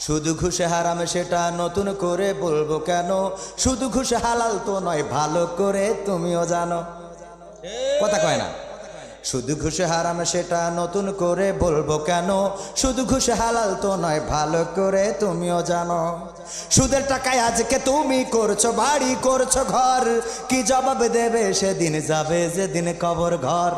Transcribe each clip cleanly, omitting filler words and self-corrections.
শুধু ঘুষে হারাম সেটা নতুন করে বলবো কেন? শুধু ঘুষে হালাল তো নয়, ভালো করে তুমিও জানো। কথা কয় না। শুধু ঘুষে হারাম সেটা নতুন করে বলবো কেন? শুধু ঘুষে হালাল তো নয়, ভালো করে তুমিও জানো। সুদের টাকায় আজকে তুমি করছো বাড়ি, করছো ঘর, কি জবাব দেবে সেদিন যাবে যেদিন কবর ঘর।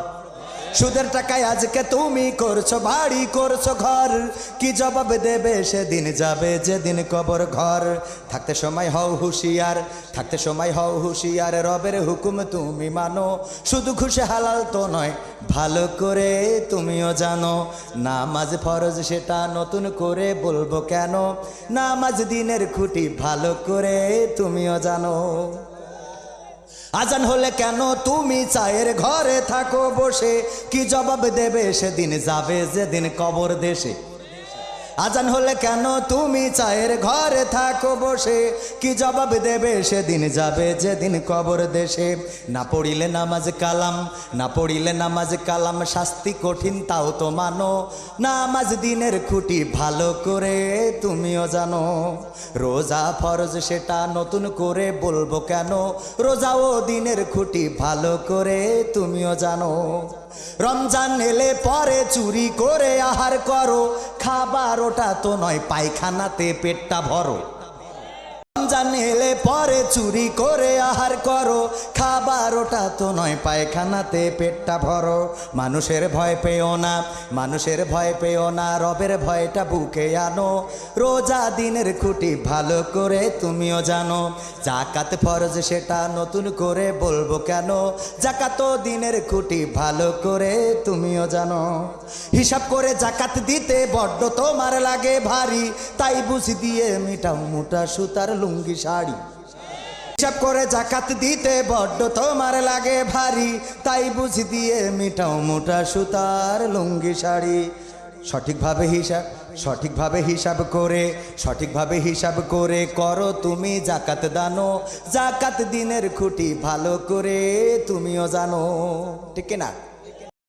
সুদের টাকায় আজকে তুমি করছো বাড়ি, করছো ঘর, কি জবাব দেবে সেদিন যাবে যেদিন কবর ঘর। থাকতে সময় হও হুঁশিয়ার, থাকতে সময় হও হুঁশিয়ার, রবের হুকুম তুমি মানো। শুধু ঘুষে হালাল তো নয়, ভালো করে তুমিও জানো। নামাজ ফরজ সেটা নতুন করে বলবো কেন? নামাজ দিনের খুঁটি, ভালো করে তুমিও জানো। আজান হলে কেন তুমি চায়ের ঘরে থাকো বসে, কি জবাব দেবে সেদিন যাবে যেদিন কবর দেশে। আজান হলে কেন তুমি চায়ের ঘরে থাকো বসে, কি জবাব দেবে সেদিন যাবে যেদিন কবর দেশে। না পড়িলে নামাজ কালাম, না পড়িলে নামাজ কালাম, শাস্তি কঠিন তাও তো মানো। নামাজ দিনের খুঁটি, ভালো করে তুমিও জানো। রোজা ফরজ সেটা নতুন করে বলবো কেন? রোজাও দিনের খুঁটি, ভালো করে তুমিও জানো। রমজান এলে পরে চুরি করে আহার করো, খাবার ওটা তো নয়, পায়খানাতে পেটটা ভরো। রমজান এলে পরে চুরি করে আহার করো, খাবার ওটা তো নয়, পায়খানাতে পেটটা ভরো। মানুষের ভয় পেও না, মানুষের ভয় পেও না, রবের ভয়টা বুকে আনো। রোজা দিনের খুঁটি, ভালো করে তুমিও জানো। জাকাত ফরজ সেটা নতুন করে বলবো কেন? জাকাত দিনের খুঁটি, ভালো করে তুমিও জানো। হিসাব করে জাকাত দিতে বড্ড তোমার লাগে ভারী, তাই বুঝি দিয়ে মিটাও মোটা সুতার লুঙ্গি শাড়ি। হিসাব করে জাকাত দিতে বড্ড তোমার লাগে ভারী, তাই বুঝি দিয়ে মিটাও মোটা সুতার লুঙ্গি শাড়ি। সঠিকভাবে হিসাব, সঠিকভাবে হিসাব করে, সঠিকভাবে হিসাব করে করো তুমি জাকাত দানো। জাকাত দিনের খুঁটি, ভালো করে তুমিও জানো। ঠিক না?